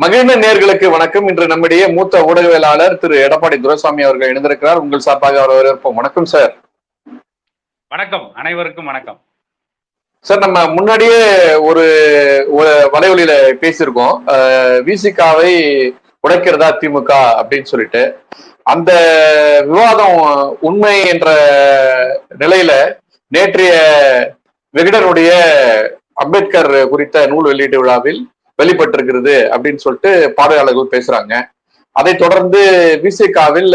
மகிழ்ந்த நேர்களுக்கு வணக்கம். இன்று நம்முடைய மூத்த ஊடகவியலாளர் திரு எடப்பாடி துரைசாமி அவர்கள் இணைந்திருக்கிறார். உங்கள் சார்பாக அவர் வரவேற்போம். வணக்கம் சார். வணக்கம், அனைவருக்கும் வணக்கம் சார். நம்ம முன்னாடியே ஒரு வலைவலியில பேசியிருக்கோம், விசிகாவை உடைக்கிறதா திமுக அப்படின்னு சொல்லிட்டு. அந்த விவாதம் உண்மை என்ற நிலையில நேற்றைய விகடனுடைய அம்பேத்கர் குறித்த நூல் வெளியீட்டு விழாவில் வெளிப்பட்டிருக்கிறது அப்படின்னு சொல்லிட்டு பார்வையாளர்கள் பேசுறாங்க. அதை தொடர்ந்து விசிகாவில்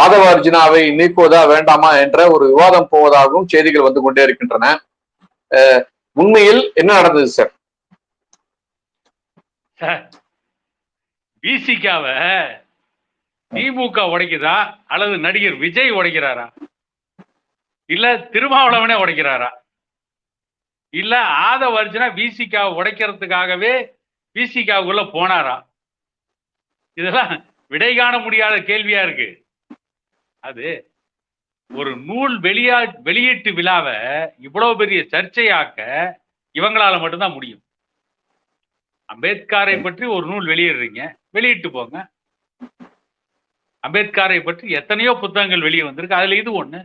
ஆதவ அர்ஜுனாவை நீக்குவதா வேண்டாமா என்ற ஒரு விவாதம் போவதாகவும் செய்திகள் வந்து கொண்டே இருக்கின்றன. உண்மையில் என்ன நடந்தது சார்? விசிகாவை திமுக உடைக்குதா அல்லது நடிகர் விஜய் உடைக்கிறாரா, இல்ல திருமாவளவனே உடைக்கிறாரா, இல்ல ஆதவ அர்ஜுனா விசிகாவை உடைக்கிறதுக்காகவே விசிகாவுக்குள்ள போனாரா? இதெல்லாம் விடை காண முடியாத கேள்வியா இருக்கு. அது ஒரு நூல் வெளியீட்டு விழாவை இவ்வளவு பெரிய சர்ச்சையாக்க இவங்களால மட்டும்தான் முடியும். அம்பேத்கரை பற்றி ஒரு நூல் வெளியிடுறீங்க, வெளியிட்டு போங்க. அம்பேத்கரை பற்றி எத்தனையோ புத்தகங்கள் வெளியே வந்திருக்கு, அதுல இது ஒண்ணு.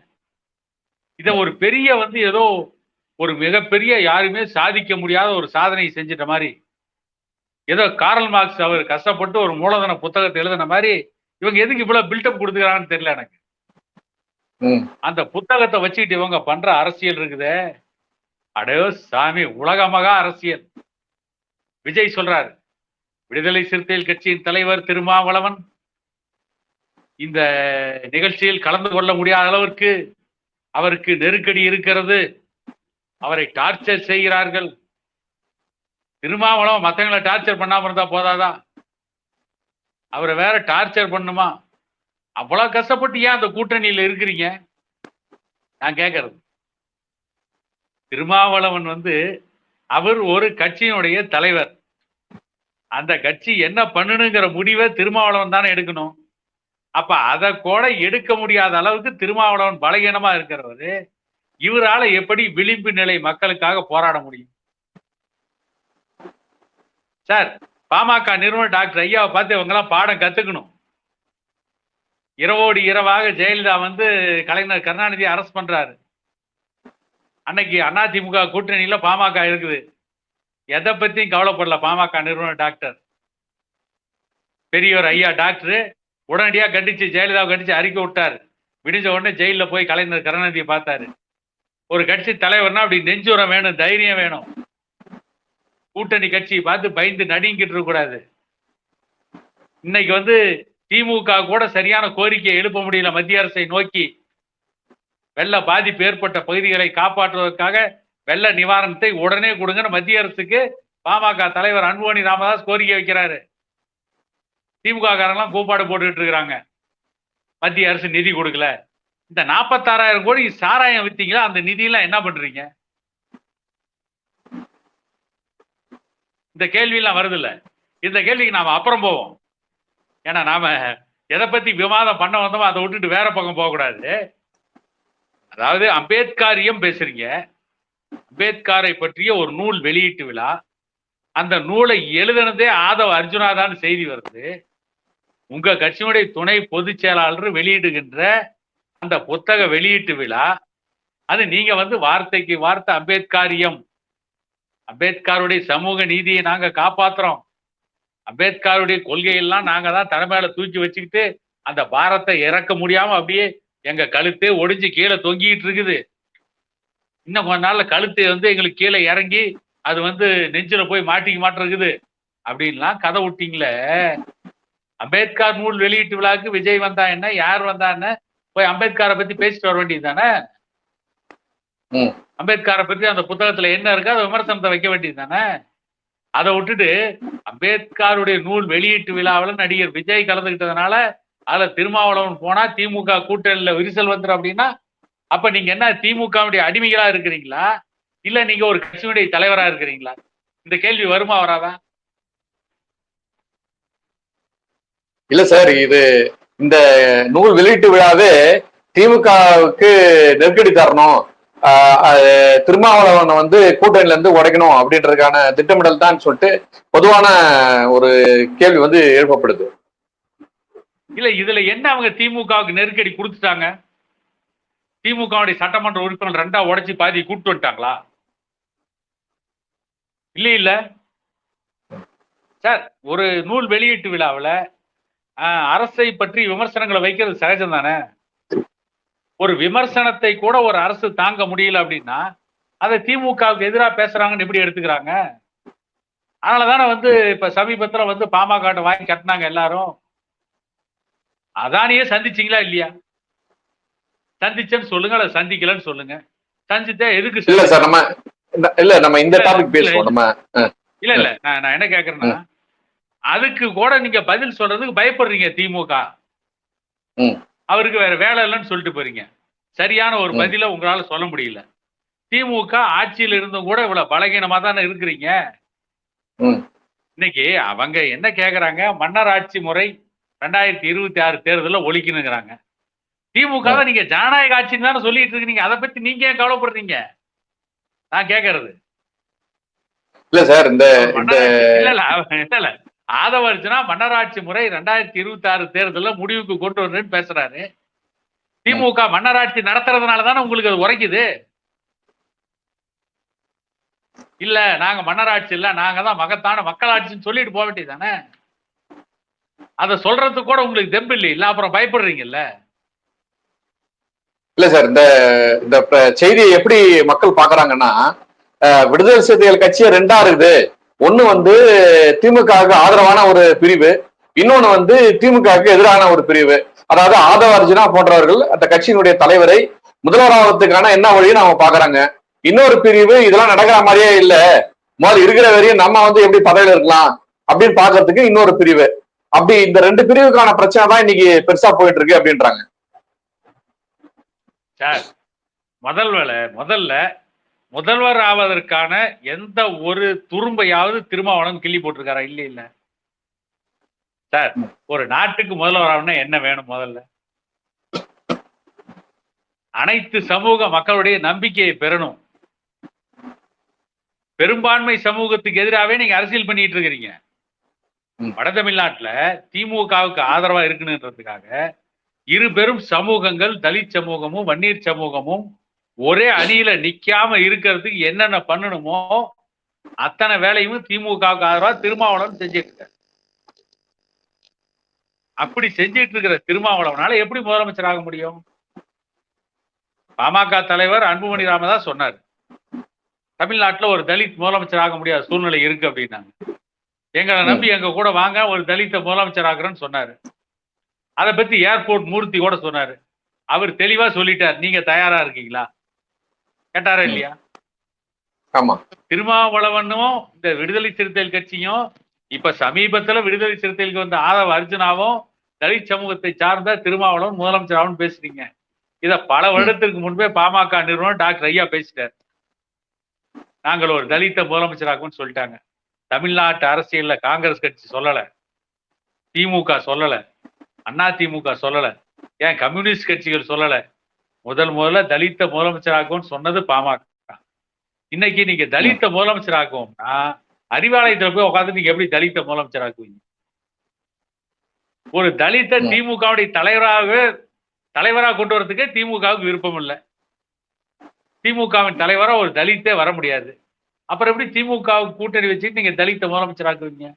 இத ஒரு பெரிய ஏதோ ஒரு மிகப்பெரிய யாருமே சாதிக்க முடியாத ஒரு சாதனை செஞ்சிட்ட மாதிரி, ஏதோ கார்ல் மார்க்ஸ் அவர் கஷ்டப்பட்டு ஒரு மூலதன புத்தகத்தை எழுதின மாதிரி இவங்க எதுக்கு இவ்வளவு பில்டப் கொடுத்துக்கிறாங்கன்னு தெரியல எனக்கு. அந்த புத்தகத்தை வச்சுக்கிட்டு இவங்க பண்ற அரசியல் இருக்குதே, அடே சாமி, உலகமகா அரசியல். விஜய் சொல்றாரு, விடுதலை சிறுத்தைகள் கட்சியின் தலைவர் திருமாவளவன் இந்த நிகழ்ச்சியில் கலந்து கொள்ள முடியாத அளவிற்கு அவருக்கு நெருக்கடி இருக்கிறது, அவரை டார்ச்சர் செய்கிறார்கள். திருமாவளவன் மற்றவங்களை டார்ச்சர் பண்ணாம இருந்தா போதாதான், அவரை வேற டார்ச்சர் பண்ணுமா? அவ்வளவு கஷ்டப்பட்டு ஏன் அந்த கூட்டணியில இருக்கிறீங்க? நான் கேட்கறது, திருமாவளவன் அவர் ஒரு கட்சியினுடைய தலைவர். அந்த கட்சி என்ன பண்ணணுங்கிற முடிவை திருமாவளவன் தானே எடுக்கணும். அப்ப அதை கூட எடுக்க முடியாத அளவுக்கு திருமாவளவன் பலகீனமா இருக்கிறவரு இவரால எப்படி விளிம்பு நிலை மக்களுக்காக போராட முடியும்? சார், பாமக நிறுவனர் டாக்டர் ஐயாவை பார்த்து இவங்க எல்லாம் பாடம் கத்துக்கணும். இரவோடு இரவாக ஜெயலலிதா கலைஞர் கருணாநிதி அரெஸ்ட் பண்றாரு. அன்னைக்கு அதிமுக கூட்டணியில பாமக இருக்குது, எதை பத்தியும் கவலைப்படல பாமக நிறுவனர் டாக்டர். பெரியவர் ஐயா டாக்டர் உடனடியாக கண்டிச்சு, ஜெயலலிதாவை கண்டிச்சு அறிக்கை விட்டாரு. விடிஞ்ச உடனே ஜெயில போய் கலைஞர் கருணாநிதியை பார்த்தாரு. ஒரு கட்சி தலைவர்னா அப்படி நெஞ்சுரம் வேணும், தைரியம் வேணும். கூட்டணி கட்சியை பார்த்து பயந்து நடுங்கிட்டு இருக்க கூடாது. இன்னைக்கு திமுக கூட சரியான கோரிக்கையை எழுப்ப முடியல. மத்திய அரசை நோக்கி வெள்ள பாதிப்பு ஏற்பட்ட பகுதிகளை காப்பாற்றுவதற்காக வெள்ள நிவாரணத்தை உடனே கொடுங்கன்னு மத்திய அரசுக்கு பாமக தலைவர் அன்புமணி ராமதாஸ் கோரிக்கை வைக்கிறாரு. திமுக காரங்களாம் கூப்பாடு போட்டுக்கிட்டு இருக்கிறாங்க, மத்திய அரசு நிதி கொடுக்கல. இந்த 46,000 கோடி சாராயம் வித்தீங்களா, அந்த நிதியெல்லாம் என்ன பண்றீங்க? இந்த கேள்வி எல்லாம் வருது இல்ல. இந்த கேள்விக்கு நாம அப்புறம் போவோம். ஏன்னா நாம எதை பத்தி விவாதம் பண்ண வந்தோமோ அதை விட்டுட்டு வேற பக்கம் போக கூடாது. அதாவது அம்பேத்கரியம் பேசுறீங்க, அம்பேத்கரை பற்றிய ஒரு நூல் வெளியீட்டு விழா, அந்த நூலை எழுதினதே ஆதவ அர்ஜுனா தான் செய்தி வருது. உங்க கட்சியினுடைய துணை பொதுச் செயலாளர் வெளியிடுகின்ற அந்த புத்தக வெளியீட்டு விழா, அது நீங்க வார்த்தைக்கு வார்த்தை அம்பேத்கரியம், அம்பேத்கருடைய சமூக நீதியை நாங்க காப்பாத்துறோம், அம்பேத்கருடைய கொள்கையெல்லாம் நாங்க தான் தலைமையில தூக்கி வச்சுக்கிட்டு அந்த பாரத்தை இறக்க முடியாம அப்படியே எங்க கழுத்தே ஒடிஞ்சு கீழே தொங்கிட்டு இருக்குது. இன்னும் கொஞ்ச நாள்ல கழுத்தை எங்களுக்கு கீழே இறங்கி அது நெஞ்சில போய் மாட்டிக்க மாட்டிருக்குது அப்படின்லாம் கதை விட்டீங்களே. அம்பேத்கர் நூல் வெளியீட்டு விழாக்கு விஜய் வந்தா என்ன, யார் வந்தா என்ன, போய் அம்பேத்கரை பத்தி பேசிட்டு வர வேண்டியது தானே. அம்பேத்கரை பத்தி அந்த புத்தகத்துல என்ன இருக்கு அதை விமர்சனத்தை வைக்க வேண்டியது தானே. அதை விட்டுட்டு அம்பேத்கருடைய நூல் வெளியீட்டு விழாவில் நடிகர் விஜய் கலந்துகிட்டதுனால அதுல திருமாவளவன் போனா திமுக கூட்டணியில விரிசல் வந்துடும் அப்படின்னா, அப்ப நீங்க என்ன திமுகவுடைய அடிமைகளா இருக்கிறீங்களா, இல்ல நீங்க ஒரு கட்சியுடைய தலைவரா இருக்கிறீங்களா? இந்த கேள்வி வருமா வராதா? இல்ல சார், இது இந்த நூல் வெளியீட்டு விழாவே திமுகவுக்கு நெருக்கடி தரணும், திருமாவளவனை வந்து கூட்டணியில இருந்து உடைக்கணும் அப்படின்றதுக்கான திட்டமிடல் தான் சொல்லிட்டு பொதுவான ஒரு கேள்வி வந்து எழுப்பப்படுது. இல்ல இதுல என்ன அவங்க திமுகவுக்கு நெருக்கடி கொடுத்துட்டாங்க? திமுகவுடைய சட்டமன்ற உறுப்பினர் 2ஆ உடைச்சு பாதி கூட்டு வந்துட்டாங்களா? இல்ல சார், ஒரு நூல் வெளியீட்டு விழாவில் அரசை பற்றி விமர்சனங்களை வைக்கிறது சகஜம் தானே. ஒரு விமர்சனத்தை கூட ஒரு அரசு தாங்க முடியல அப்படின்னா அதை திமுகவுக்கு எதிராக பேசுறாங்கன்னு எப்படி எடுத்துக்கிறாங்க? அதனாலதானே வந்து இப்ப சமீபத்துல வந்து பாமக வாங்கி கட்டினாங்க எல்லாரும். அதானியே சந்திச்சீங்களா இல்லையா? சந்திச்சேன்னு சொல்லுங்க, அல்லது சந்திக்கலன்னு சொல்லுங்க. சந்திச்சா எதுக்கு? இல்ல சார், நம்ம இந்த டாபிக் பேசுவோம். நம்ம இல்ல நான் என்ன கேக்குறேன்னா, அதுக்கு கூட நீங்க பதில் சொல்றதுக்கு பயப்படுறீங்க. திமுக அவருக்கு வேற வேலை இல்லைன்னு சொல்லிட்டு போறீங்க. சரியான ஒரு பதில உங்களால சொல்ல முடியல. திமுக ஆட்சியில் இருந்தும் கூட இவ்வளவு பலகீனமா தானே இருக்கிறீங்க. இன்னைக்கு அவங்க என்ன கேக்குறாங்க? மன்னர் ஆட்சி முறை 2026 தேர்தலில் ஒழிக்கணுங்கிறாங்க. திமுக தான் நீங்க ஜனநாயக ஆட்சின்னு தானே சொல்லிட்டு இருக்கீங்க. அதை பத்தி நீங்க ஏன் கவலைப்படுறீங்க? நான் கேக்குறது இல்ல சார். இல்ல ஆதவ அர்ஜுனா மன்னராட்சி முறை 2026 தேர்தலில் முடிவுக்கு கொண்டு வரணும்னு பேசுறாரு. திமுக மன்னராட்சி நடத்துறதுனால தானே உங்களுக்கு அது உரைக்குது. இல்ல நாங்க மன்னராட்சி இல்ல, நாங்க தான் மகத்தான மக்களாட்சின்னு சொல்லிட்டு போக வேண்டியதானே. அதை சொல்றதுக்கு கூட உங்களுக்கு தெம்பு இல்ல, அப்புறம் பயப்படுறீங்கல்ல. இல்ல சார், இந்த செய்தியை எப்படி மக்கள் பாக்குறாங்கன்னா, விடுதலை சிறுத்தைகள் கட்சியை 2ஆ இருக்குது. ஒண்ணு வந்து திமுகவுக்கு ஆதரவான ஒரு பிரிவு, இன்னொன்னு வந்து திமுகவுக்கு எதிரான ஒரு பிரிவு. அதாவது ஆதவ அர்ஜுனா போன்றவர்கள் அந்த கட்சியினுடைய தலைவரை முதல்வராவதுக்கான என்ன வழியும் அவங்க பாக்குறாங்க. இன்னொரு பிரிவு இதெல்லாம் நடக்கிற மாதிரியே இல்ல, முதல்ல இருக்கிற வரையும் நம்ம வந்து எப்படி பதவியில இருக்கலாம் அப்படின்னு பாக்குறதுக்கு இன்னொரு பிரிவு. அப்படி இந்த 2 பிரிவுக்கான பிரச்சனை தான் இன்னைக்கு பெருசா போயிட்டு இருக்கு அப்படின்றாங்க. சார், முதல்ல முதல்வர் ஆவதற்கான எந்த ஒரு துரும்பையாவது திருமாவளவன் கிள்ளி போட்டிருக்காரா? இல்ல சார். ஒரு நாட்டுக்கு முதல்வர் ஆகணும்னா என்ன வேணும்? முதல்ல அனைத்து சமூக மக்களுடைய நம்பிக்கையை பெறணும். பெரும்பான்மை சமூகத்துக்கு எதிராகவே நீங்க அரசியல் பண்ணிட்டு இருக்கிறீங்க. வட தமிழ்நாட்டுல திமுகவுக்கு ஆதரவா இருக்குன்றதுக்காக இரு பெரும் சமூகங்கள், தலித் சமூகமும் வன்னியர் சமூகமும் ஒரே அணியில நிக்காம இருக்கிறதுக்கு என்னென்ன பண்ணணுமோ அத்தனை வேலையும் திமுகவுக்கு ஆதரவா திருமாவளவன் செஞ்சிட்டு இருக்க. அப்படி செஞ்சிட்டு இருக்கிற திருமாவளவனால எப்படி முதலமைச்சர் ஆக முடியும்? பாமக தலைவர் அன்புமணி ராமதாஸ் சொன்னார், தமிழ்நாட்டில் ஒரு தலித் முதலமைச்சர் ஆக முடியாத சூழ்நிலை இருக்கு அப்படின்னாங்க. எங்களை நம்பி எங்க கூட வாங்க, ஒரு தலித்த முதலமைச்சர் ஆகுறேன்னு சொன்னாரு. அதை பத்தி ஏர்போர்ட் மூர்த்தி கூட சொன்னாரு. அவர் தெளிவா சொல்லிட்டார், நீங்க தயாரா இருக்கீங்களா? கேட்டாரா இல்லையா? ஆமா. திருமாவளவனும் இந்த விடுதலை சிறுத்தைகள் கட்சியும் இப்ப சமீபத்துல விடுதலை சிறுத்தைகளுக்கு வந்த ஆதவ அர்ஜுனாவும் தலித் சமூகத்தை சார்ந்த திருமாவளவன் முதலமைச்சர் ஆகும்னு பேசுறீங்க. இத பல வருடத்திற்கு முன்பே பாமக நிறுவனர் டாக்டர் ஐயா பேசிட்டார். நாங்கள் ஒரு தலித்த முதலமைச்சராகும்னு சொல்லிட்டாங்க. தமிழ்நாட்டு அரசியல்ல காங்கிரஸ் கட்சி சொல்லல, திமுக சொல்லல, அண்ணா திமுக சொல்லல, ஏன் கம்யூனிஸ்ட் கட்சிகள் சொல்லல. முதல்ல தலித்த முதலமைச்சராகும்னு சொன்னது பாமக. இன்னைக்கு நீங்க தலித்த முதலமைச்சர் ஆகுவோம்னா அறிவாலயத்துல போய் உட்காந்து நீங்க எப்படி தலித்த முதலமைச்சர் ஆக்குவீங்க? ஒரு தலித்த திமுகவுடைய தலைவராக கொண்டு வரதுக்கே திமுகவுக்கு விருப்பம் இல்லை. திமுகவின் தலைவரா ஒரு தலித்தே வர முடியாது. அப்புறம் எப்படி திமுகவுக்கு கூட்டணி வச்சுட்டு நீங்க தலித்த முதலமைச்சர் ஆக்குவீங்க?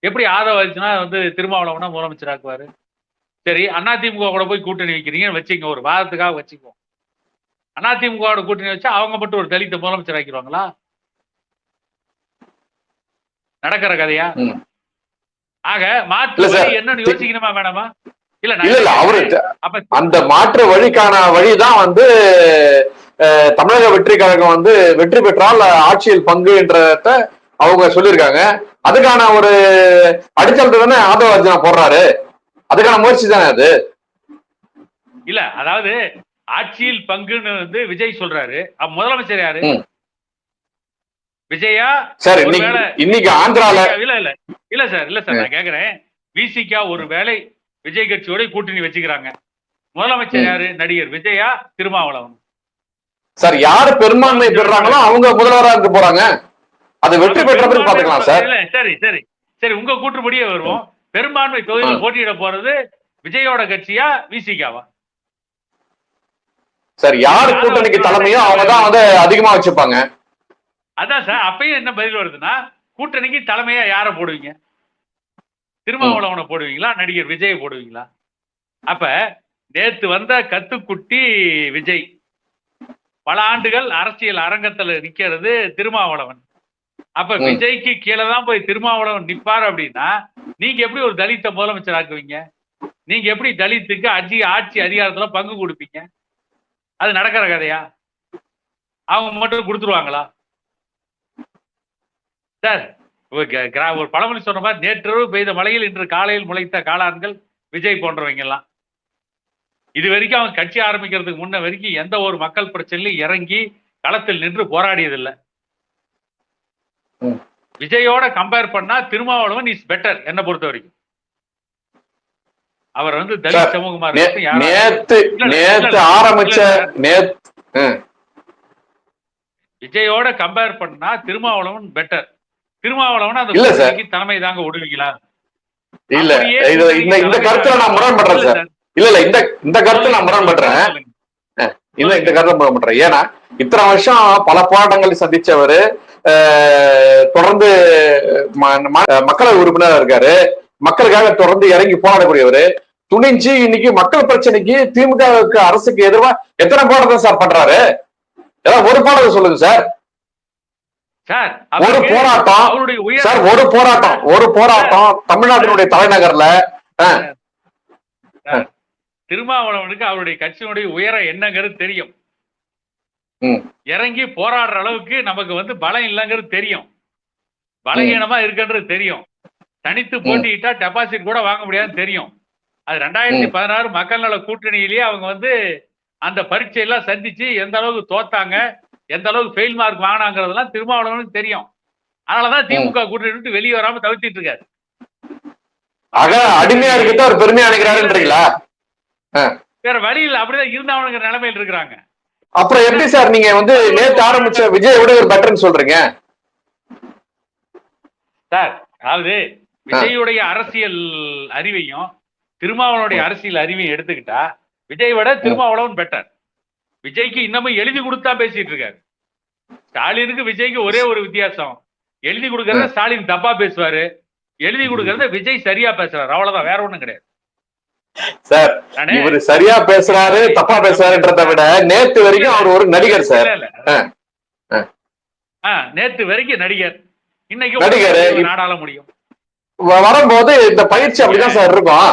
எப்படி ஆதவ அர்ஜுனா வந்து திருமாவளவனா முதலமைச்சர் ஆக்குவாரு? சரி, அதிமுக கூட போய் கூட்டணி வைக்கிறீங்கன்னு வச்சுங்க, ஒரு வாதத்துக்காக வச்சுக்குவோம். அதிமுக கூட்டணி வச்சா அவங்க மட்டும் ஒரு தலித்த முதலமைச்சர் ஆக்கிடுவாங்களா? நடக்கிற கதையா? ஆக மாற்று வழி என்னன்னு யோசிக்கணுமா வேணாமா? இல்ல அவரு அந்த மாற்று வழிக்கான வழிதான் வந்து தமிழக வெற்றி கழகம் வந்து வெற்றி பெற்றால் ஆட்சியில் பங்குன்றத அவங்க சொல்லியிருக்காங்க. அதுக்கான ஒரு அடித்தளத்தை தானே ஆதவ அர்ஜுனா போடுறாரு. அதுக்கான முயற்சி தானே அது. இல்ல அதாவது ஆட்சியில் பங்குன்னு வந்து விஜய் சொல்றாரு. முதலமைச்சர் யாரு? விஜயா? சார் இன்னைக்கு ஆந்திரால இல்ல சார் நான் கேக்குறேன். விசிகா ஒருவேளை விஜய் கட்சியோட கூட்டணி வச்சுக்கிறாங்க. முதலமைச்சர் யாரு? நடிகர் விஜயா, திருமாவளவன்? சார் யாரு பெரும்பான்மை பெறாங்களோ அவங்க முதல்வரா இருக்க போறாங்க. அது வெற்றி பெற்ற பிறகு பாத்துக்கலாம் சார். சரி சரி சரி, உங்க கூற்றுப்படியே வருவோம். பெரும்பான்மை தொகுதியில் போட்டியிட போறது விஜயோட கட்சியா விசிகாவா? சார் யாரு கூட்டணிக்கு தலைமையோ அவங்கதான் வந்து அதிகமா வச்சுப்பாங்க. அதான் சார், அப்பயும் என்ன பதில் வருதுன்னா, கூட்டணிக்கு தலைமையா யார போடுவீங்க? திருமாவளவனை போடுவீங்களா, நடிகர் விஜய் போடுவீங்களா? அப்ப நேத்து வந்த கத்துக்குட்டி விஜய் பல ஆண்டுகள் அரசியல் அரங்கத்துல நிக்கிறது திருமாவளவன். அப்ப விஜய்க்கு கீழே தான் போய் திருமாவளவன் நிப்பார் அப்படின்னா நீங்க எப்படி ஒரு தலித்த முதலமைச்சர் ஆக்குவீங்க? நீங்க எப்படி தலித்துக்கு ஆட்சி அதிகாரத்துல பங்கு கொடுப்பீங்க? அது நடக்கிற கதையா? அவங்க மட்டும் கொடுத்துருவாங்களா சார்? ஒரு பழமொழி சொன்ன மாதிரி நேற்று பெய்த மழையில் இன்று காலையில் முளைத்த காளான்கள் விஜய் போன்றவங்க எல்லாம். இது வரைக்கும் அவங்க கட்சி ஆரம்பிக்கிறதுக்கு முன்ன வரைக்கும் எந்த ஒரு மக்கள் பிரச்சனையிலும் இறங்கி களத்தில் நின்று போராடியதில்லை. விஜயோட கம்பேர் பண்ணா திருமாவளவன் இஸ் பெட்டர் என்ன பொறுத்த வரைக்கும். அவர் வந்து தலித் சமூகமா நேத்து ஆரம்பிச்ச விஜயோட கம்பேர் பண்ணா திருமாவளவன் பெட்டர். திருமாவளவன் அந்த தலைமை தாங்க விடுவீங்களா? இல்ல இந்த கருத்துல நான் முரண்படுறேன் சார். இல்ல இந்த கருத்து நான் முரண்படுறேன். இந்த கருத்தை முரண்படுறேன். ஏன்னா இத்தனை வருஷம் பல போராட்டங்களை சந்திச்சவரு, தொடர்ந்து மக்களவை உறுப்பினராக இருக்காரு, மக்களுக்காக தொடர்ந்து இறங்கி போராடக்கூடியவரு, துணிஞ்சு இன்னைக்கு மக்கள் பிரச்சனைக்கு திமுக அரசுக்கு எதிர்வா எத்தனை போராட்டம் சார் பண்றாரு? ஏதாவது ஒரு போராட்டம் சொல்லுங்க சார். ஒரு போராட்டம் சார், ஒரு போராட்டம் தமிழ்நாட்டினுடைய தலைநகர்ல. திருமாவளவனுக்கு அவருடைய கட்சியினுடைய உயரம் என்னங்கிறது தெரியும். இறங்கி போராடுற அளவுக்கு நமக்கு வந்து பலம் இல்லைங்கிறது தெரியும். பலகீனமா இருக்குன்றது தெரியும். தனித்து போட்டியிட்டா டெபாசிட் கூட வாங்க முடியாதுன்னு தெரியும். அது 2016 மக்கள் நல கூட்டணியிலேயே அவங்க வந்து அந்த பரீட்சையெல்லாம் சந்திச்சு எந்த அளவுக்கு தோத்தாங்க, எந்த அளவுக்கு ஃபெயில் மார்க் வாங்கினாங்கிறதெல்லாம் திருமாவளவனுக்கு தெரியும். அதனாலதான் திமுக கூட்டணி விட்டு வெளியே வராம தவிர்த்திட்டு இருக்காரு. அடிமையா இருக்கிட்ட ஒரு பெருமையா நினைக்கிறாருன்றீங்களா? வேற வழி இல்ல, அப்படிதான் இருந்தவனுங்க நிலைமையில் இருக்கிறாங்க. அப்புறம் எப்படி சார் நீங்க வந்து நேற்று ஆரம்பிச்ச விஜய் விட ஒரு பெட்டர்னு சொல்றீங்க சார்? அதாவது விஜயுடைய அரசியல் அறிவையும் திருமாவளவனுடைய அரசியல் அறிவையும் எடுத்துக்கிட்டா விஜய் விட திருமாவளவன் பெட்டர். விஜய்க்கு இன்னமும் எழுதி கொடுத்தா பேசிட்டு இருக்காரு. ஸ்டாலினுக்கு விஜய்க்கு ஒரே ஒரு வித்தியாசம், எழுதி கொடுக்கறத ஸ்டாலின் தப்பா பேசுவாரு, எழுதி கொடுக்கறத விஜய் சரியா பேசுறாரு, அவ்வளவுதான், வேற ஒண்ணும் கிடையாது சார். இவரு சரியா பேசுறாரு தப்பா பேசுறாருன்றத விட நேத்து வரைக்கும் அவர் ஒரு நடிகர் சார். நேத்து வரைக்கும் நடிகர், இன்னைக்கு நடிகர் நாடாள முடியும். வரும்போது இந்த பயிற்சி அப்படிதான் சார் இருக்கும்.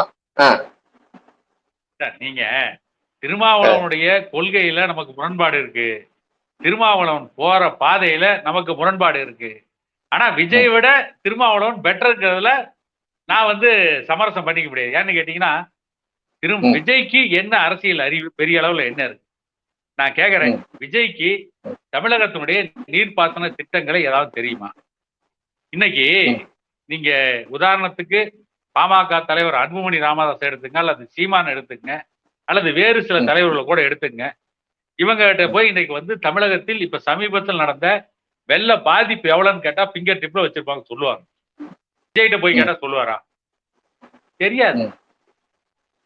நீங்க திருமாவளவனுடைய கொள்கையில நமக்கு முரண்பாடு இருக்கு, திருமாவளவன் போற பாதையில நமக்கு முரண்பாடு இருக்கு. ஆனா விஜய் விட திருமாவளவன் பெட்டர்ங்கிறதுல நான் வந்து சமரசம் பண்ணிக்க முடியாது. ஏன்னு கேட்டீங்கன்னா விஜய்க்கு என்ன அரசியல் அறிவு பெரிய அளவுல என்ன இருக்கு நான் கேக்குறேன். விஜய்க்கு தமிழகத்தினுடைய நீர்ப்பாசன திட்டங்களை ஏதாவது தெரியுமா? இன்னைக்கு நீங்க உதாரணத்துக்கு பாமக தலைவர் அன்புமணி ராமதாஸ் எடுத்துங்க, அல்லது சீமான் எடுத்துங்க, அல்லது வேறு சில தலைவர்களை கூட எடுத்துங்க. இவங்க கிட்ட போய் இன்னைக்கு வந்து தமிழகத்தில் இப்ப சமீபத்தில் நடந்த வெள்ள பாதிப்பு எவ்வளவுன்னு கேட்டா பிங்கர் டிப்ல வச்சிருப்பாங்க, சொல்லுவாங்க. விஜய்கிட்ட போய் கேட்டா சொல்லுவாரா? தெரியாது.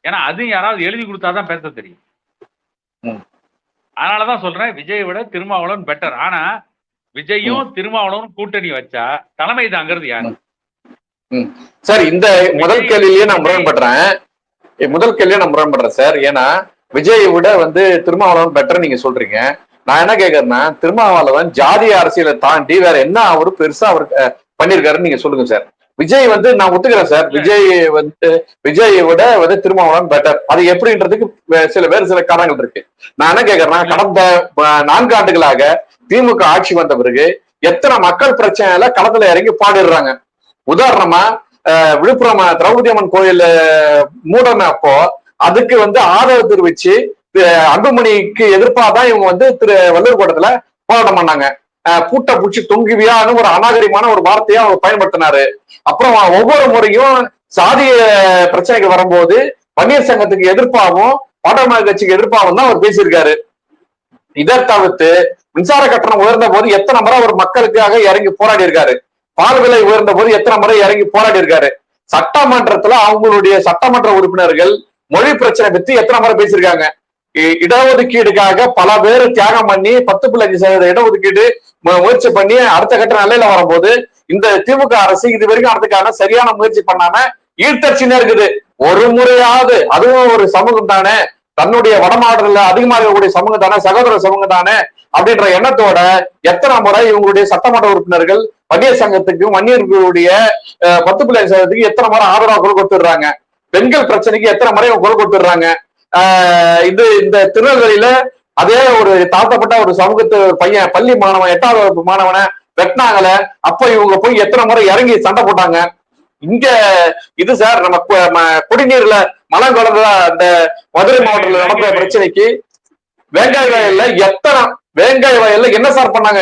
ஏன்னா அதுவும் யாராவது எழுதி கொடுத்தாதான் பேச தெரியும். அதனாலதான் சொல்றேன் விஜயை விட திருமாவளவன் பெட்டர். ஆனா விஜயும் திருமாவளவன் கூட்டணி வச்சா தலைமை தாங்கிறது யாரு சார்? இந்த முதல் கேள்வியிலேயே நான் முரண்படுறேன் சார். ஏன்னா விஜயை விட வந்து திருமாவளவன் பெட்டர் நீங்க சொல்றீங்க. நான் என்ன கேக்குறேன்னா, திருமாவளவன் ஜாதிய அரசியலை தாண்டி வேற என்ன அவரு பெருசா அவர் பண்ணிருக்காருன்னு நீங்க சொல்லுங்க சார். விஜய் வந்து நான் ஒத்துக்கிறேன் சார், விஜயை விட வந்து திருமாவளவன் பெட்டர். அது எப்படின்றதுக்கு வேறு சில காரணங்கள் இருக்கு. நான் என்ன கேக்குறேன்னா, கடந்த 4 ஆண்டுகளாக திமுக ஆட்சி வந்த பிறகு எத்தனை மக்கள் பிரச்சனையில களத்துல இறங்கி பாடிடுறாங்க. உதாரணமா விழுப்புரம் திரௌபதி அம்மன் கோயில் மூடனப்போ அதுக்கு வந்து ஆதரவு தெரிவிச்சு அன்புமணிக்கு எதிர்ப்பாதான் இவங்க வந்து வள்ளூர் கோட்டத்துல போராட்டம் பண்ணாங்க. பூட்டை பூச்சி தொங்குவியான்னு ஒரு அநாகரிகமான ஒரு வார்த்தையை அவர் பயன்படுத்தினாரு. அப்புறம் ஒவ்வொரு முறையும் சாதிய பிரச்சனைகள் வரும்போது பன்னீர் சங்கத்துக்கு எதிர்ப்பாகவும் பாடமாரி கட்சிக்கு எதிர்ப்பாகவும் தான் அவர் பேசியிருக்காரு. இதை தவிர்த்து மின்சார கட்டணம் உயர்ந்த போது எத்தனை முறை ஒரு மக்களுக்காக இறங்கி போராடி இருக்காரு. பால் விலை உயர்ந்த போது எத்தனை முறை இறங்கி போராடி இருக்காரு. சட்டமன்றத்துல அவங்களுடைய சட்டமன்ற உறுப்பினர்கள் மொழி பிரச்சனை பத்தி எத்தனை முறை பேசியிருக்காங்க. இடஒதுக்கீடுக்காக பல பேர் தியாகம் பண்ணி 10.5% இடஒதுக்கீடு முயற்சி பண்ணி அடுத்த கட்ட நிலையில வரும்போது இந்த திமுக அரசு இது வரைக்கும் அதுக்கான சரியான முயற்சி பண்ணாம ஈர்த்தச்சின்னு இருக்குது. ஒரு முறையாவது அதுவும் ஒரு சமூகம் தானே, தன்னுடைய வடமாடல அதிகமாக இருக்கக்கூடிய சமூகம் தானே, சகோதர சமூகம் தானே அப்படின்ற எண்ணத்தோட எத்தனை முறை இவங்களுடைய சட்டமன்ற உறுப்பினர்கள் வன்னியர் சங்கத்துக்கும் வன்னியர்களுடைய 10.5% எத்தனை முறை ஆதரவா குரல் கொடுத்துடுறாங்க. பெண்கள் பிரச்சனைக்கு எத்தனை முறை குரல் கொடுத்துடுறாங்க. இந்த திருநெல்வேலியில அதே ஒரு தாழ்த்தப்பட்ட ஒரு சமூகத்து பையன் பள்ளி மாணவன் 8வது வகுப்பு மாணவனை வெட்டினாங்கள, அப்ப இவங்க போய் எத்தனை முறை இறங்கி சண்டை போட்டாங்க. இங்க இது சார் நம்ம குடிநீர்ல மலம் கலந்த அந்த மதுரை மாவட்டத்தில் நடந்த பிரச்சனைக்கு வெங்காய வயல்ல என்ன சார் பண்ணாங்க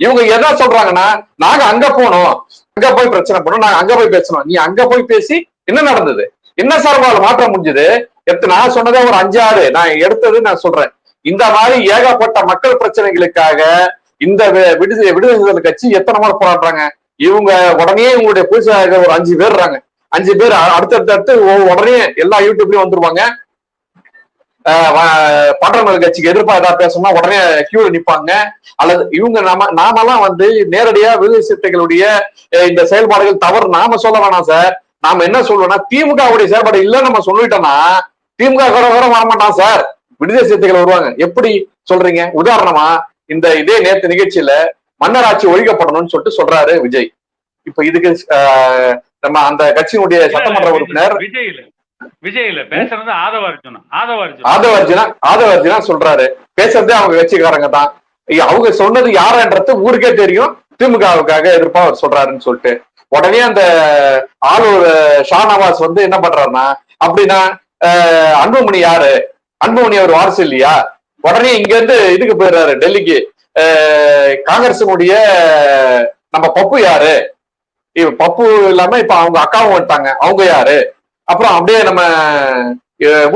இவங்க எதை சொல்றாங்கன்னா, நாங்க அங்க போனோம், அங்க போய் பிரச்சனை பண்ணோம், நாங்க அங்க போய் பேசணும். நீ அங்க போய் பேசி என்ன நடந்தது, என்ன சார் மாற்ற முடிஞ்சது? நான் சொன்னதே ஒரு 5-6 நான் எடுத்தது நான் சொல்றேன். இந்த மாதிரி ஏகப்பட்ட மக்கள் பிரச்சனைகளுக்காக இந்த விடுதலை கட்சி எத்தனை முறை போராடுறாங்க. இவங்க உடனே இவங்களுடைய புதுசாக ஒரு 5 பேர் இருக்காங்க. 5 பேர் அடுத்தடுத்து உடனே எல்லா யூடியூப்லயும் வந்துருவாங்க. பாட்டாளர் கட்சிக்கு எதிர்ப்பா ஏதாவது பேசணும்னா உடனே கியூல நிப்பாங்க. அல்லது இவங்க நாமெல்லாம் நேரடியா விடுதலை சிறுத்தைகளுடைய இந்த செயல்பாடுகள் தவறு நாம சொல்ல வேணாம் சார். நாம என்ன சொல்லுவோம்னா, திமுகவுடைய செயல்பாடு இல்லைன்னு நம்ம சொல்லிட்டோம்னா திமுக வர மாட்டான் சார், விடுதலை சிறுத்தைகள் வருவாங்க. எப்படி சொல்றீங்க? உதாரணமா இதே நேற்று நிகழ்ச்சியில மன்னராட்சி ஒழிக்கப்படணும்னு சொல்றாரு விஜய். இப்ப இதுக்கு நம்ம அந்த கட்சியினுடைய சட்டமன்ற உறுப்பினர் விஜய்ல பேசுறது ஆதவர்ஜுனா சொல்றாரு. பேசுறதே அவங்க கட்சிக்காரங்க தான். அவங்க சொன்னது யாருன்றது ஊருக்கே தெரியும். திமுகவுக்காக எதிர்ப்பா அவர் சொல்றாருன்னு சொல்லிட்டு உடனே அந்த ஆளூர் ஷானவாஸ் என்ன பண்றாருன்னா, அப்படின்னா அன்புமணி யாரு, அன்புமணி அவர் வாரிசு இல்லையா? உடனே இங்க இருந்து இதுக்கு போயிடுறாரு டெல்லிக்கு. காங்கிரஸினுடைய நம்ம பப்பு யாரு, பப்பு இல்லாம இப்ப அவங்க அக்காவும் வந்துட்டாங்க, அவங்க யாரு? அப்புறம் அப்படியே நம்ம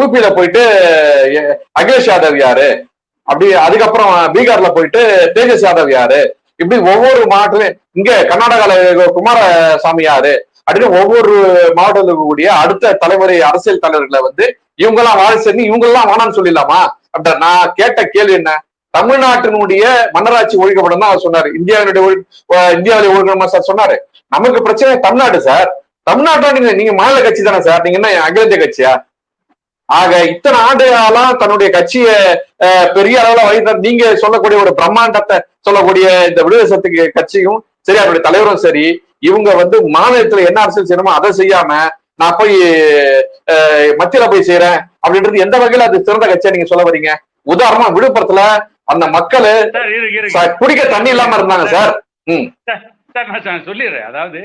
ஊபியில போயிட்டு அகிலேஷ் யாதவ் யாரு, அப்படி அதுக்கப்புறம் பீகார்ல போயிட்டு தேஜஸ் யாதவ் யாரு, இப்படி ஒவ்வொரு மாவட்டத்திலும் இங்க கர்நாடகால குமாரசாமி யாரு அப்படின்னு ஒவ்வொரு மாவட்டத்தில் இருக்கக்கூடிய அடுத்த தலைமுறை அரசியல் தலைவர்களை இவங்கெல்லாம் வாரிசு இவங்கெல்லாம் வேணாம்னு சொல்லிடலாமா? அப்படி நான் கேட்ட கேள்வி என்ன, தமிழ்நாட்டினுடைய மன்னராட்சி ஒழிக்கப்படும் தான் அவர் சொன்னாரு. இந்தியாவிலே ஒழிக்கணுமா சார் சொன்னாரு. நமக்கு பிரச்சனை தமிழ்நாடு சார். தமிழ்நாட்டுல நீங்க மாநில கட்சி தானே சார், நீங்க என்ன அகில இந்திய கட்சியா? ஆக இத்தனை ஆண்டுகளாம் தன்னுடைய கட்சிய பெரிய அளவுல வைத்த நீங்க சொல்லக்கூடிய ஒரு பிரம்மாண்டத்தை சொல்லக்கூடிய இந்த விடுதலை சிறுத்தை கட்சியும் சரி, அவருடைய தலைவரும் சரி, இவங்க மாநிலத்துல என்ன அரசியல் செய்யணுமோ அதை செய்யாம நான் போய் மத்தியில போய் செய்யறேன் அப்படின்றது எந்த வகையில அது சிறந்த கட்சியா நீங்க சொல்ல வரீங்க? உதாரணமா விழுப்புரத்துல அந்த மக்கள் குடிக்க தண்ணி இல்லாம இருந்தாங்க சார். நான் சொல்லிடுறேன். அதாவது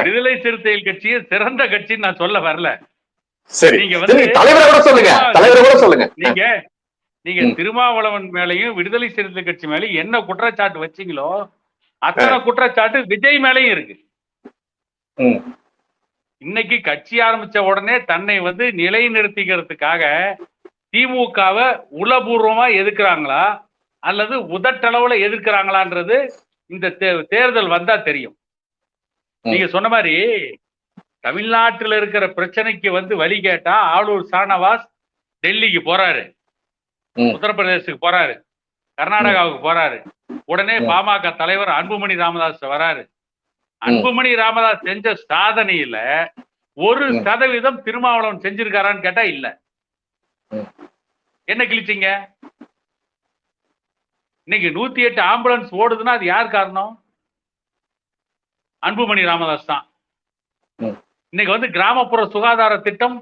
விடுதலை சிறுத்தைகள் கட்சியை சிறந்த கட்சின்னு நான் சொல்ல வரல. சரி, தலைவரை கூட சொல்லுங்க, தலைவரை கூட சொல்லுங்க. நீங்க திருமாவளவன் மேலையும் விடுதலை சிறுத்தை கட்சி மேலையும் என்ன குற்றச்சாட்டு வச்சீங்களோ அத்தனை குற்றச்சாட்டு விஜய் மேலையும் இருக்கு. இன்னைக்கு கட்சி ஆரம்பிச்ச உடனே தன்னை நிலைநிறுத்திக்கிறதுக்காக திமுகவை உளபூர்வமா எதிர்க்கிறாங்களா அல்லது உதட்டளவுல எதிர்க்கிறாங்களான்றது இந்த தேர்தல் வந்தா தெரியும். நீங்க சொன்ன மாதிரி தமிழ்நாட்டில் இருக்கிற பிரச்சனைக்கு வழி கேட்டா ஆளூர் ஷானவாஸ் டெல்லிக்கு போறாரு, உத்தரப்பிரதேசத்துக்கு போறாரு, கர்நாடகாவுக்கு போறாரு. உடனே பாமக தலைவர் அன்புமணி ராமதாஸ் வராரு. அன்புமணி ராமதாஸ் செஞ்ச சாதனையில 1% திருமாவளவன் செஞ்சிருக்காரான்னு கேட்டா இல்ல. என்ன கிழிச்சிங்க? இன்னைக்கு 108 ஆம்புலன்ஸ் ஓடுதுன்னா அது யார் காரணம்? அன்புமணி ராமதாஸ் தான். இன்னைக்கு கிராமப்புற சுகாதார திட்டம்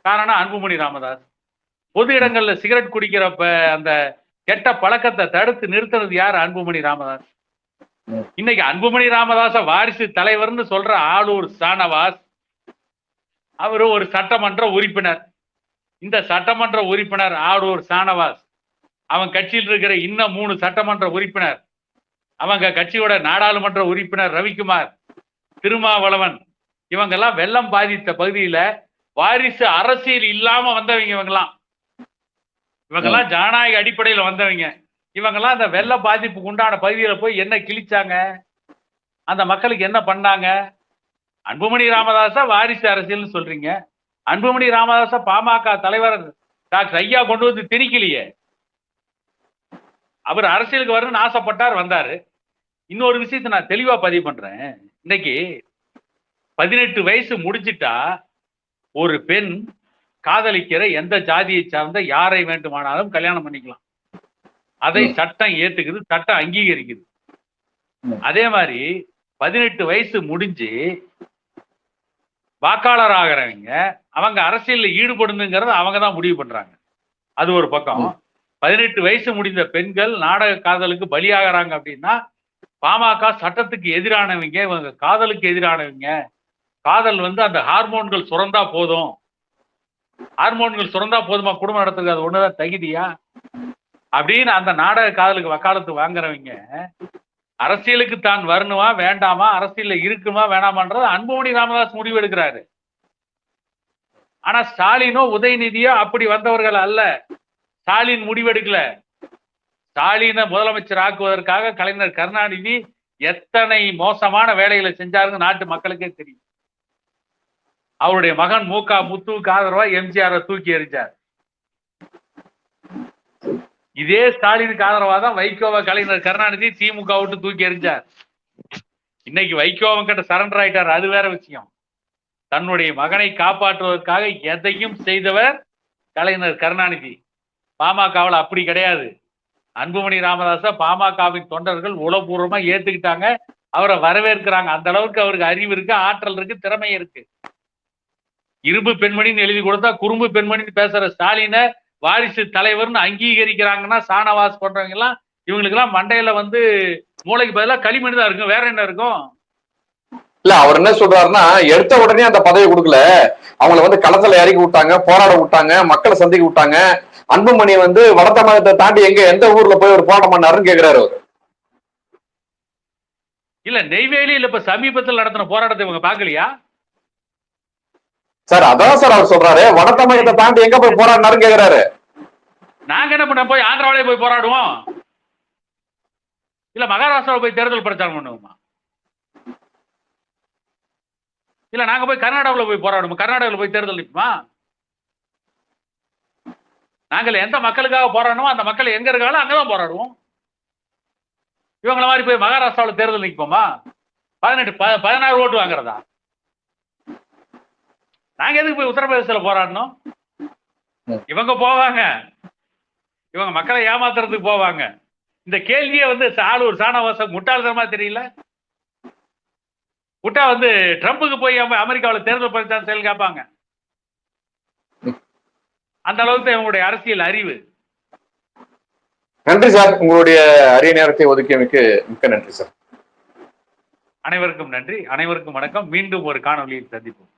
காரணம் அன்புமணி ராமதாஸ். பொது இடங்கள்ல சிகரெட் குடிக்கிறப்ப அந்த கெட்ட பழக்கத்தை தடுத்து நிறுத்துறது யார்? அன்புமணி ராமதாஸ். இன்னைக்கு அன்புமணி ராமதாஸ வாரிசு தலைவர்னு சொல்ற ஆளூர் ஷானவாஸ் அவரு ஒரு சட்டமன்ற உறுப்பினர். இந்த சட்டமன்ற உறுப்பினர் ஆளூர் ஷானவாஸ் அவன் கட்சியில் இருக்கிற இன்னும் 3 சட்டமன்ற உறுப்பினர், அவங்க கட்சியோட நாடாளுமன்ற உறுப்பினர் ரவிக்குமார், திருமாவளவன், இவங்கெல்லாம் வெள்ளம் பாதித்த பகுதியில வாரிசு அரசியல் இல்லாம வந்தவங்க. இவங்கெல்லாம் இவங்கெல்லாம் ஜனநாயக அடிப்படையில் வந்தவங்க. இவங்கெல்லாம் அந்த வெள்ள பாதிப்புக்கு உண்டான பகுதியில் போய் என்ன கிழிச்சாங்க, அந்த மக்களுக்கு என்ன பண்ணாங்க? அன்புமணி ராமதாஸா வாரிசு அரசியல்னு சொல்றீங்க. அன்புமணி ராமதாஸா பாமக தலைவர் டாக்டர் ஐயா கொண்டு வந்து திணிக்கலையே. அவர் அரசியலுக்கு வரணும்னு ஆசைப்பட்டார், வந்தாரு. இன்னொரு விஷயத்தை நான் தெளிவா பதிவு பண்றேன். இன்னைக்கு 18 வயசு முடிச்சிட்டா ஒரு பெண் காதலிக்கிற எந்த ஜாதியை சார்ந்த யாரை வேண்டுமானாலும் கல்யாணம் பண்ணிக்கலாம். அதை சட்டம் ஏத்துக்குது, சட்டம் அங்கீகரிக்குது. அதே மாதிரி 18 வயசு முடிஞ்சு வாக்காளர் ஆகிறவங்க அவங்க அரசியல்ல ஈடுபடணுங்கிறத அவங்க தான் முடிவு பண்றாங்க. அது ஒரு பக்கம். 18 வயசு முடிந்த பெண்கள் நாடக காதலுக்கு பலியாகிறாங்க அப்படின்னா பாமக சட்டத்துக்கு எதிரானவங்க, இவங்க காதலுக்கு எதிரானவங்க. காதல் அந்த ஹார்மோன்கள் சுரந்தா போதும், ஹார்மோன்கள் சுரந்தா போதுமா குடும்பம் நடத்துறது, அது ஒண்ணுதான் தகுதியா அப்படின்னு அந்த நாடக காதலுக்கு வக்காலத்து வாங்குறவங்க அரசியலுக்கு தான் வரணுமா வேண்டாமா, அரசியல்ல இருக்குமா வேணாமான்றது அன்புமணி ராமதாஸ் முடிவு எடுக்கிறாரு. ஆனா ஸ்டாலினோ உதயநிதியோ அப்படி வந்தவர்கள் அல்ல. ஸ்டாலின் முடிவெடுக்கல. ஸ்டாலினை முதலமைச்சர் ஆக்குவதற்காக கலைஞர் கருணாநிதி எத்தனை மோசமான வேலைகளை செஞ்சாருன்னு நாட்டு மக்களுக்கே தெரியும். அவருடைய மகன் மூகா முத்துவுக்கு ஆதரவா எம்ஜிஆரை தூக்கி எறிஞ்சார். இதே ஸ்டாலினுக்கு ஆதரவா தான் வைகோவை கலைஞர் கருணாநிதி திமுக விட்டு தூக்கி எறிஞ்சார். இன்னைக்கு வைகோவன் கிட்ட சரண்டர் ஆயிட்டார், அது வேற விஷயம். தன்னுடைய மகனை காப்பாற்றுவதற்காக எதையும் செய்தவர் கலைஞர் கருணாநிதி. பாமகவில் அப்படி கிடையாது. அன்புமணி ராமதாஸ பாமகவின் தொண்டர்கள் உளப்பூர்வமா ஏத்துக்கிட்டாங்க, அவரை வரவேற்கிறாங்க. அந்த அளவுக்கு அவருக்கு அறிவு இருக்கு, ஆற்றல் இருக்கு, திறமை இருக்கு. இரும்பு பெண்மணின்னு எழுதி கொடுத்தா குறும்பு பெண்மணின்னு பேசுற ஸ்டாலினை வாரிசு தலைவர்னு அங்கீகரிக்கிறாங்கன்னா சானவாஸ் பண்றவங்க எல்லாம், இவங்களுக்கு எல்லாம் மண்டையில மூளைக்கு பதிலாக களிமண் தான் இருக்கும், வேற என்ன இருக்கும்? இல்ல, அவர் என்ன சொல்றாருன்னா, எடுத்த உடனே அந்த பதவி கொடுக்கல, அவங்களை களத்துல இறக்கி விட்டாங்க, போராட விட்டாங்க, மக்களை சந்திக்க விட்டாங்க. அன்புமணி வட தமிழகத்தை தாண்டி எந்த ஊர்ல போய் ஒரு போராட்டம் பண்ணாருன்னு கேக்குறாரு அவர். இல்ல நெய்வேலியில் இப்ப சமீபத்தில் நடத்தின போராட்டத்தை இவங்க பாக்கலையா சார்? அதான் சார் அவர் சொல்றாரு, வட தமிழகத்தை தாண்டி எங்க போய் போராடினாருன்னு கேக்குறாரு. நாங்க என்ன பண்ண, போய் ஆந்திராவிலே போய் போராடுவோம், இல்ல மகாராஷ்டிராவில் போய் தேர்தல் பிரச்சாரம் பண்ணுவோமா, இல்ல நாங்க போய் கர்நாடகாவில் போய் போராடுவோம், கர்நாடகாவில் போய் தேர்தல் நிற்போமா? நாங்கள் எந்த மக்களுக்காக போராடணுமோ அந்த மக்கள் எங்க இருக்காங்களோ அங்கதான் போராடுவோம். இவங்கள மாதிரி போய் மகாராஷ்டிராவில் தேர்தல் நிற்போமா? 16 ஓட்டு வாங்குறதா? நாங்க எதுக்கு போய் உத்தரப்பிரதேசத்துல போராடணும்? இவங்க போவாங்க, இவங்க மக்களை ஏமாத்துறதுக்கு போவாங்க. இந்த கேள்வியே ஒரு சாணவாசம் முட்டாள்தனமா தெரியல. விட்டா ட்ரம்புக்கு போய் அமெரிக்காவில் தேர்தல் பிரச்சாரம் செயல் கேட்பாங்க. அந்த அளவுக்கு இவங்களுடைய அரசியல் அறிவு. நன்றி சார், உங்களுடைய அரிய நேரத்தை ஒதுக்கியமைக்கு மிக்க நன்றி சார். அனைவருக்கும் நன்றி, அனைவருக்கும் வணக்கம். மீண்டும் ஒரு காணொலியில் சந்திப்போம்.